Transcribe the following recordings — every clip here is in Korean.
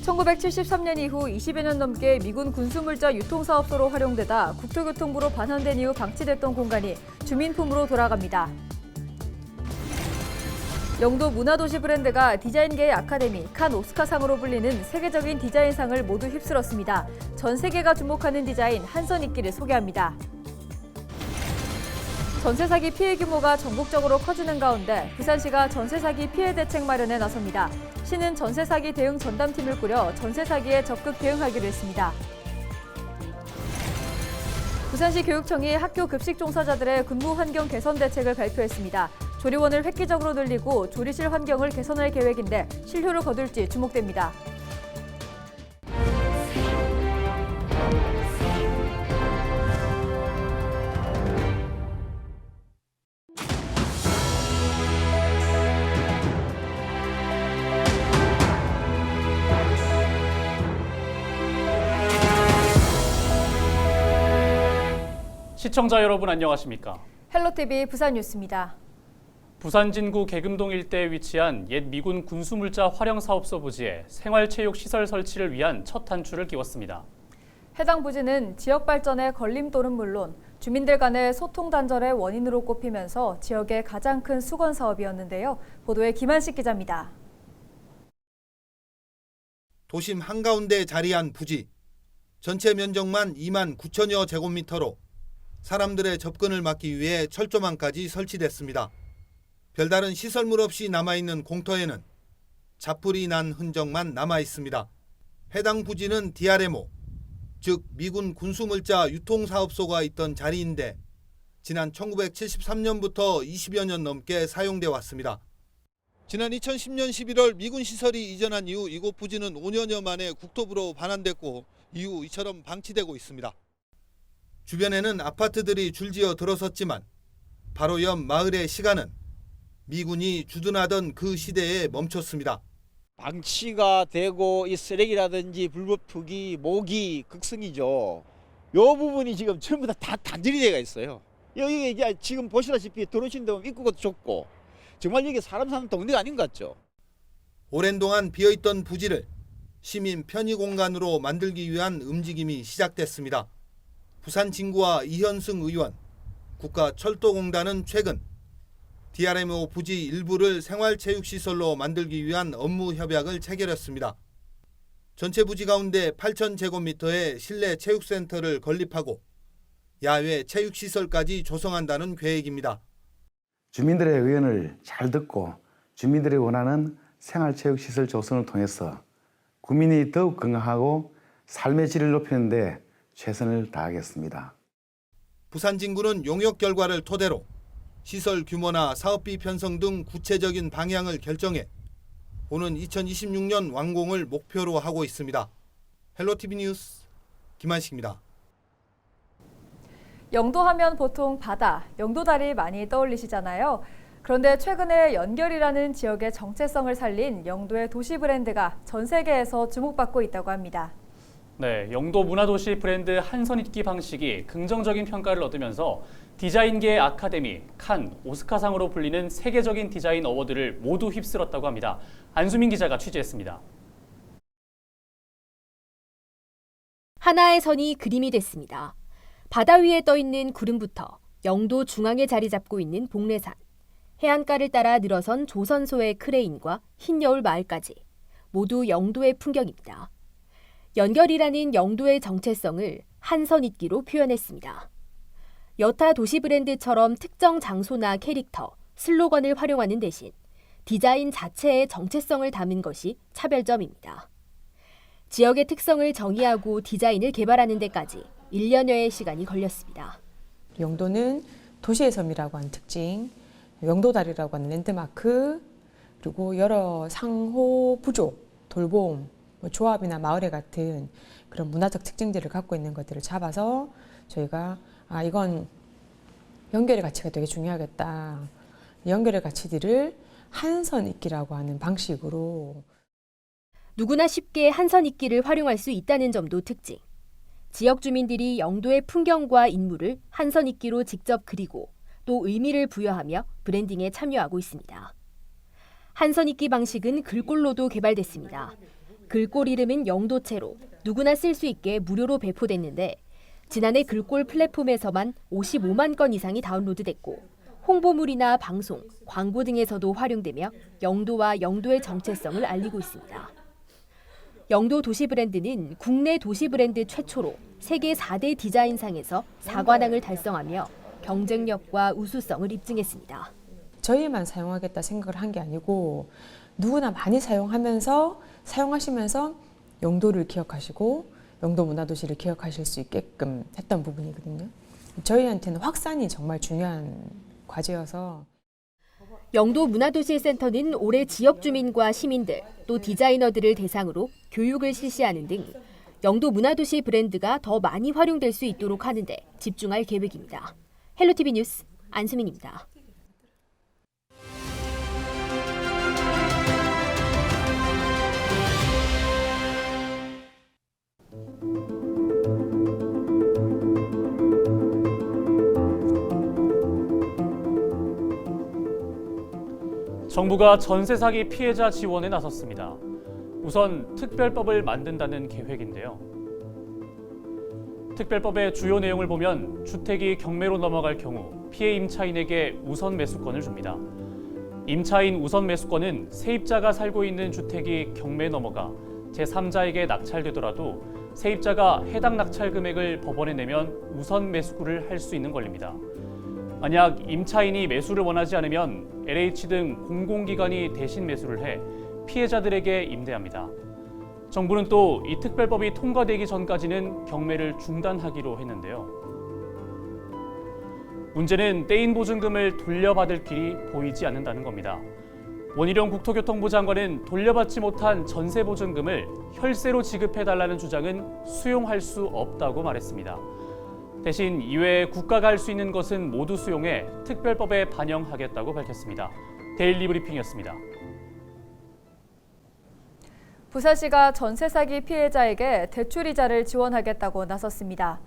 1973년 이후 20여 년 넘게 미군 군수물자 유통사업소로 활용되다 국토교통부로 반환된 이후 방치됐던 공간이 주민품으로 돌아갑니다. 영도 문화도시 브랜드가 디자인계의 아카데미, 칸 오스카상으로 불리는 세계적인 디자인상을 모두 휩쓸었습니다. 전 세계가 주목하는 디자인 한선익기를 소개합니다. 전세 사기 피해 규모가 전국적으로 커지는 가운데 부산시가 전세 사기 피해 대책 마련에 나섭니다. 시는 전세 사기 대응 전담팀을 꾸려 전세 사기에 적극 대응하기로 했습니다. 부산시 교육청이 학교 급식 종사자들의 근무 환경 개선 대책을 발표했습니다. 조리원을 획기적으로 늘리고 조리실 환경을 개선할 계획인데 실효를 거둘지 주목됩니다. 시청자 여러분 안녕하십니까? 헬로티비 부산뉴스입니다. 부산 진구 계금동 일대에 위치한 옛 미군 군수물자 활용사업소 부지에 생활체육시설 설치를 위한 첫 단추를 끼웠습니다. 해당 부지는 지역 발전의 걸림돌은 물론 주민들 간의 소통 단절의 원인으로 꼽히면서 지역의 가장 큰 수건 사업이었는데요. 보도에 김한식 기자입니다. 도심 한가운데 자리한 부지. 전체 면적만 2만 9천여 제곱미터로 사람들의 접근을 막기 위해 철조망까지 설치됐습니다. 별다른 시설물 없이 남아있는 공터에는 잡풀이 난 흔적만 남아있습니다. 해당 부지는 DRMO, 즉 미군 군수물자 유통사업소가 있던 자리인데 지난 1973년부터 20여 년 넘게 사용돼 왔습니다. 지난 2010년 11월 미군 시설이 이전한 이후 이곳 부지는 5년여 만에 국토부로 반환됐고 이후 이처럼 방치되고 있습니다. 주변에는 아파트들이 줄지어 들어섰지만 바로 옆 마을의 시가는 미군이 주둔하던 그 시대에 멈췄습니다. 방치가 되고 이 쓰레기라든지 불법 투기, 모기 극성이죠. 이 부분이 지금 전부 다 단절이 되어 있어요. 여기 이제 지금 보시다시피 들어오신 데면 입구가 좁고 정말 여기 사람 사는 동네가 아닌 것 같죠. 오랜 동안 비어있던 부지를 시민 편의 공간으로 만들기 위한 움직임이 시작됐습니다. 부산 진구와 이현승 의원, 국가철도공단은 최근 DRMO 부지 일부를 생활체육시설로 만들기 위한 업무 협약을 체결했습니다. 전체 부지 가운데 8,000제곱미터의 실내 체육센터를 건립하고 야외 체육시설까지 조성한다는 계획입니다. 주민들의 의견을 잘 듣고 주민들이 원하는 생활체육시설 조성을 통해서 국민이 더욱 건강하고 삶의 질을 높이는 데 최선을 다하겠습니다. 부산 진구는 용역 결과를 토대로 시설 규모나 사업비 편성 등 구체적인 방향을 결정해 오는 2026년 완공을 목표로 하고 있습니다. 헬로티비 뉴스 김한식입니다. 영도 하면 보통 바다, 영도다리 많이 떠올리시잖아요. 그런데 최근에 연결이라는 지역의 정체성을 살린 영도의 도시 브랜드가 전 세계에서 주목받고 있다고 합니다. 네, 영도 문화도시 브랜드 한선익기 방식이 긍정적인 평가를 얻으면서 디자인계의 아카데미, 칸, 오스카상으로 불리는 세계적인 디자인 어워드를 모두 휩쓸었다고 합니다. 안수민 기자가 취재했습니다. 하나의 선이 그림이 됐습니다. 바다 위에 떠 있는 구름부터 영도 중앙에 자리 잡고 있는 복례산, 해안가를 따라 늘어선 조선소의 크레인과 흰여울 마을까지 모두 영도의 풍경입니다. 연결이라는 영도의 정체성을 한선익기로 표현했습니다. 여타 도시 브랜드처럼 특정 장소나 캐릭터, 슬로건을 활용하는 대신 디자인 자체의 정체성을 담은 것이 차별점입니다. 지역의 특성을 정의하고 디자인을 개발하는 데까지 1년여의 시간이 걸렸습니다. 영도는 도시의 섬이라고 하는 특징, 영도다리라고 하는 랜드마크, 그리고 여러 상호 부족, 돌봄, 조합이나 마을회 같은 그런 문화적 특징들을 갖고 있는 것들을 잡아서 저희가 이건 연결의 가치가 되게 중요하겠다. 연결의 가치들을 한선익기라고 하는 방식으로 누구나 쉽게 한선익기를 활용할 수 있다는 점도 특징. 지역 주민들이 영도의 풍경과 인물을 한선익기로 직접 그리고 또 의미를 부여하며 브랜딩에 참여하고 있습니다. 한선익기 방식은 글꼴로도 개발됐습니다. 글꼴 이름은 영도체로 누구나 쓸 수 있게 무료로 배포됐는데 지난해 글꼴 플랫폼에서만 55만 건 이상이 다운로드됐고 홍보물이나 방송, 광고 등에서도 활용되며 영도와 영도의 정체성을 알리고 있습니다. 영도 도시 브랜드는 국내 도시 브랜드 최초로 세계 4대 디자인상에서 4관왕을 달성하며 경쟁력과 우수성을 입증했습니다. 저희만 사용하겠다 생각을 한 게 아니고 누구나 많이 사용하시면서 영도를 기억하시고 영도 문화도시를 기억하실 수 있게끔 했던 부분이거든요. 저희한테는 확산이 정말 중요한 과제여서 영도 문화도시센터는 올해 지역 주민과 시민들, 또 디자이너들을 대상으로 교육을 실시하는 등 영도 문화도시 브랜드가 더 많이 활용될 수 있도록 하는 데 집중할 계획입니다. 헬로티비 뉴스 안수민입니다. 정부가 전세 사기 피해자 지원에 나섰습니다. 우선 특별법을 만든다는 계획인데요. 특별법의 주요 내용을 보면 주택이 경매로 넘어갈 경우 피해 임차인에게 우선 매수권을 줍니다. 임차인 우선 매수권은 세입자가 살고 있는 주택이 경매에 넘어가 제3자에게 낙찰되더라도 세입자가 해당 낙찰 금액을 법원에 내면 우선 매수를 할 수 있는 권리입니다. 만약 임차인이 매수를 원하지 않으면 LH 등 공공기관이 대신 매수를 해 피해자들에게 임대합니다. 정부는 또 이 특별법이 통과되기 전까지는 경매를 중단하기로 했는데요. 문제는 떼인 보증금을 돌려받을 길이 보이지 않는다는 겁니다. 원희룡 국토교통부 장관은 돌려받지 못한 전세 보증금을 혈세로 지급해달라는 주장은 수용할 수 없다고 말했습니다. 대신 이외에 국가가 할 수 있는 것은 모두 수용해 특별법에 반영하겠다고 밝혔습니다. 데일리 브리핑이었습니다. 부산시가 전세 사기 피해자에게 대출이자를 지원하겠다고 나섰습니다.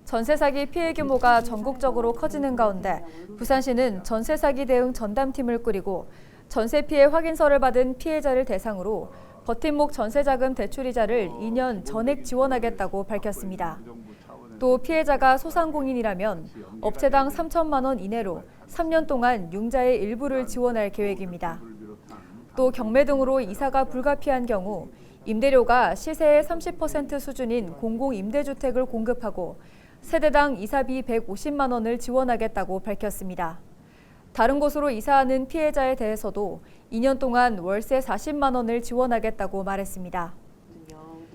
전세 사기 피해 규모가 전국적으로 커지는 가운데 부산시는 전세 사기 대응 전담팀을 꾸리고 전세 피해 확인서를 받은 피해자를 대상으로 버팀목 전세자금 대출이자를 2년 전액 지원하겠다고 밝혔습니다. 또 피해자가 소상공인이라면 업체당 3천만 원 이내로 3년 동안 융자의 일부를 지원할 계획입니다. 또 경매 등으로 이사가 불가피한 경우 임대료가 시세의 30% 수준인 공공임대주택을 공급하고 세대당 이사비 150만 원을 지원하겠다고 밝혔습니다. 다른 곳으로 이사하는 피해자에 대해서도 2년 동안 월세 40만 원을 지원하겠다고 말했습니다.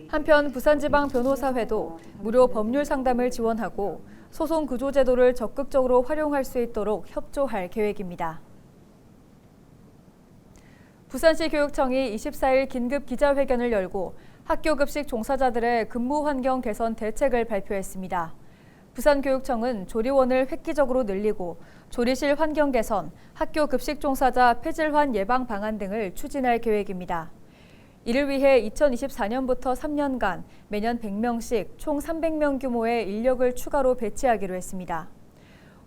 한편 부산지방변호사회도 무료 법률 상담을 지원하고 소송 구조 제도를 적극적으로 활용할 수 있도록 협조할 계획입니다. 부산시 교육청이 24일 긴급 기자회견을 열고 학교 급식 종사자들의 근무 환경 개선 대책을 발표했습니다. 부산교육청은 조리원을 획기적으로 늘리고 조리실 환경 개선, 학교 급식 종사자 폐질환 예방 방안 등을 추진할 계획입니다. 이를 위해 2024년부터 3년간 매년 100명씩 총 300명 규모의 인력을 추가로 배치하기로 했습니다.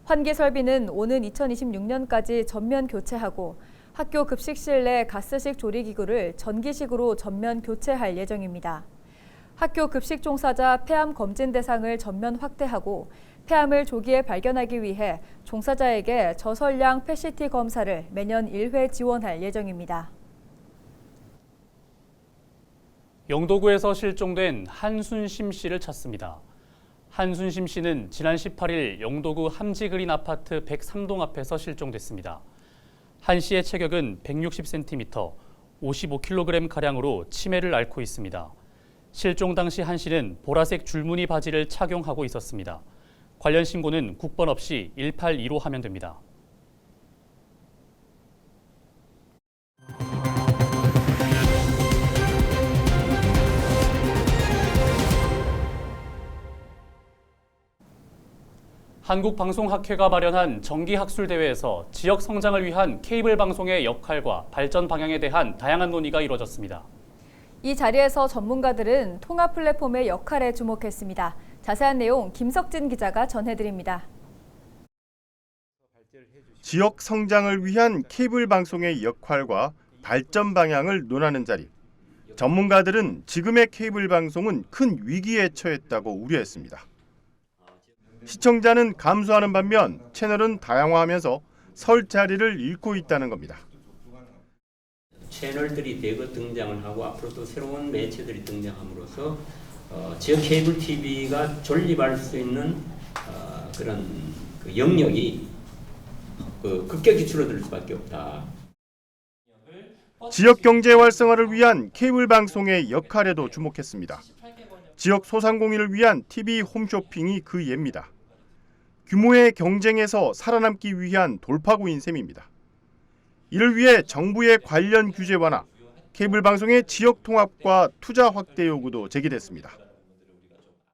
환기 설비는 오는 2026년까지 전면 교체하고 학교 급식실 내 가스식 조리기구를 전기식으로 전면 교체할 예정입니다. 학교 급식 종사자 폐암 검진 대상을 전면 확대하고 폐암을 조기에 발견하기 위해 종사자에게 저설량 PET 검사를 매년 1회 지원할 예정입니다. 영도구에서 실종된 한순심 씨를 찾습니다. 한순심 씨는 지난 18일 영도구 함지그린 아파트 103동 앞에서 실종됐습니다. 한 씨의 체격은 160cm, 55kg가량으로 치매를 앓고 있습니다. 실종 당시 한 씨는 보라색 줄무늬 바지를 착용하고 있었습니다. 관련 신고는 국번 없이 182로 하면 됩니다. 한국방송학회가 마련한 정기학술대회에서 지역 성장을 위한 케이블 방송의 역할과 발전 방향에 대한 다양한 논의가 이뤄졌습니다. 이 자리에서 전문가들은 통합 플랫폼의 역할에 주목했습니다. 자세한 내용 김석진 기자가 전해드립니다. 지역 성장을 위한 케이블 방송의 역할과 발전 방향을 논하는 자리. 전문가들은 지금의 케이블 방송은 큰 위기에 처했다고 우려했습니다. 시청자는 감소하는 반면 채널은 다양화하면서 설 자리를 잃고 있다는 겁니다. 채널들이 대거 등장을 하고 앞으로도 새로운 매체들이 등장함으로써 지역 케이블 TV가 존립할 수 있는 그런 그 영역이 급격히 줄어들 수밖에 없다. 지역 경제 활성화를 위한 케이블 방송의 역할에도 주목했습니다. 지역 소상공인을 위한 TV 홈쇼핑이 그 예입니다. 규모의 경쟁에서 살아남기 위한 돌파구인 셈입니다. 이를 위해 정부의 관련 규제 완화, 케이블 방송의 지역 통합과 투자 확대 요구도 제기됐습니다.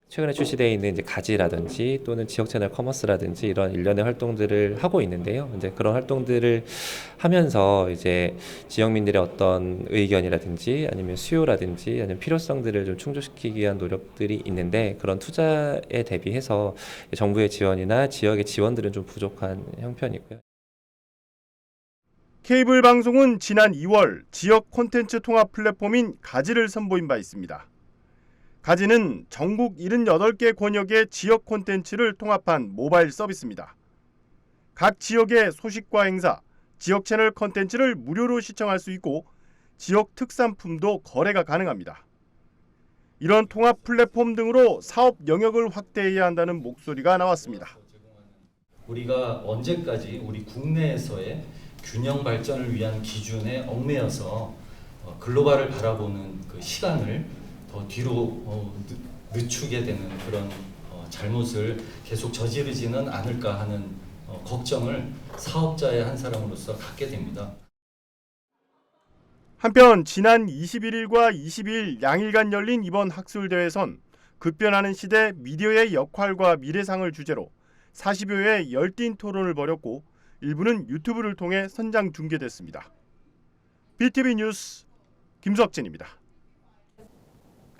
최근에 출시되어 있는 이제 가지라든지 또는 지역 채널 커머스라든지 이런 일련의 활동들을 하고 있는데요. 이제 그런 활동들을 하면서 이제 지역민들의 어떤 의견이라든지 아니면 수요라든지 아니면 필요성들을 좀 충족시키기 위한 노력들이 있는데 그런 투자에 대비해서 정부의 지원이나 지역의 지원들은 좀 부족한 형편이고요. 케이블 방송은 지난 2월 지역 콘텐츠 통합 플랫폼인 가지를 선보인 바 있습니다. 가지는 전국 78개 권역의 지역 콘텐츠를 통합한 모바일 서비스입니다. 각 지역의 소식과 행사, 지역 채널 콘텐츠를 무료로 시청할 수 있고 지역 특산품도 거래가 가능합니다. 이런 통합 플랫폼 등으로 사업 영역을 확대해야 한다는 목소리가 나왔습니다. 우리가 언제까지 우리 국내에서의 균형 발전을 위한 기준에 얽매여서 글로벌을 바라보는 그 시간을 더 뒤로 늦추게 되는 그런 잘못을 계속 저지르지는 않을까 하는 걱정을 사업자의 한 사람으로서 갖게 됩니다. 한편 지난 21일과 22일 양일간 열린 이번 학술대회에선 급변하는 시대 미디어의 역할과 미래상을 주제로 40여 회의 열띤 토론을 벌였고 일부는 유튜브를 통해 선장 중계됐습니다. BTV 뉴스 김석진입니다.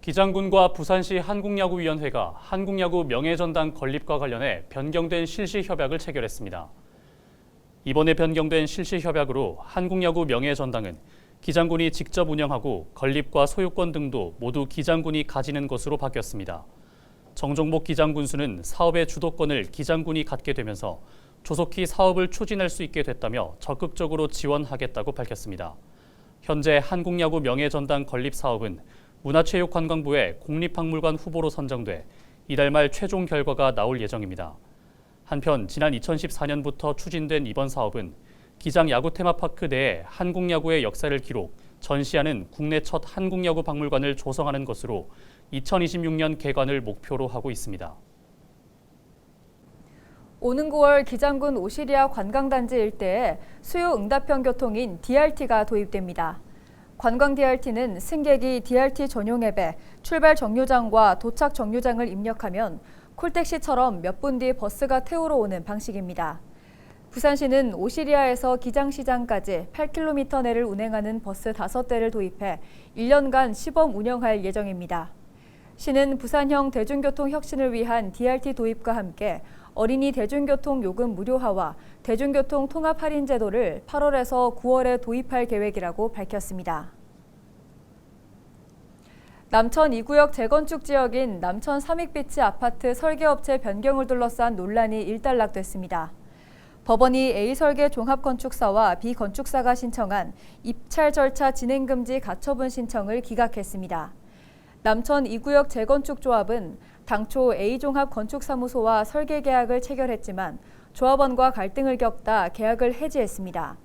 기장군과 부산시 한국야구위원회가 한국야구 명예전당 건립과 관련해 변경된 실시협약을 체결했습니다. 이번에 변경된 실시협약으로 한국야구 명예전당은 기장군이 직접 운영하고 건립과 소유권 등도 모두 기장군이 가지는 것으로 바뀌었습니다. 정종복 기장군수는 사업의 주도권을 기장군이 갖게 되면서 조속히 사업을 추진할 수 있게 됐다며 적극적으로 지원하겠다고 밝혔습니다. 현재 한국야구 명예전당 건립 사업은 문화체육관광부의 국립박물관 후보로 선정돼 이달 말 최종 결과가 나올 예정입니다. 한편 지난 2014년부터 추진된 이번 사업은 기장 야구 테마파크 내에 한국야구의 역사를 기록, 전시하는 국내 첫 한국야구 박물관을 조성하는 것으로 2026년 개관을 목표로 하고 있습니다. 오는 9월 기장군 오시리아 관광단지 일대에 수요 응답형 교통인 DRT가 도입됩니다. 관광 DRT는 승객이 DRT 전용 앱에 출발 정류장과 도착 정류장을 입력하면 콜택시처럼 몇 분 뒤 버스가 태우러 오는 방식입니다. 부산시는 오시리아에서 기장시장까지 8km 내를 운행하는 버스 5대를 도입해 1년간 시범 운영할 예정입니다. 시는 부산형 대중교통 혁신을 위한 DRT 도입과 함께 어린이 대중교통 요금 무료화와 대중교통 통합 할인 제도를 8월에서 9월에 도입할 계획이라고 밝혔습니다. 남천 2구역 재건축 지역인 남천 삼익비치 아파트 설계업체 변경을 둘러싼 논란이 일단락됐습니다. 법원이 A설계 종합건축사와 B건축사가 신청한 입찰 절차 진행 금지 가처분 신청을 기각했습니다. 남천 2구역 재건축 조합은 당초 A종합건축사무소와 설계 계약을 체결했지만 조합원과 갈등을 겪다 계약을 해지했습니다.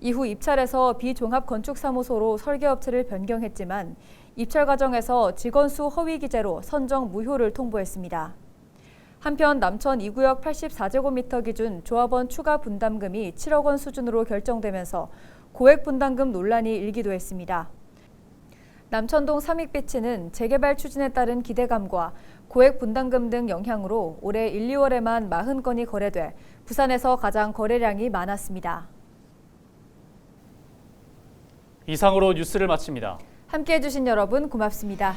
이후 입찰에서 B종합건축사무소로 설계업체를 변경했지만 입찰 과정에서 직원수 허위 기재로 선정 무효를 통보했습니다. 한편 남천 2구역 84제곱미터 기준 조합원 추가 분담금이 7억 원 수준으로 결정되면서 고액 분담금 논란이 일기도 했습니다. 남천동 삼익비치는 재개발 추진에 따른 기대감과 고액 분담금 등 영향으로 올해 1, 2월에만 40건이 거래돼 부산에서 가장 거래량이 많았습니다. 이상으로 뉴스를 마칩니다. 함께해 주신 여러분 고맙습니다.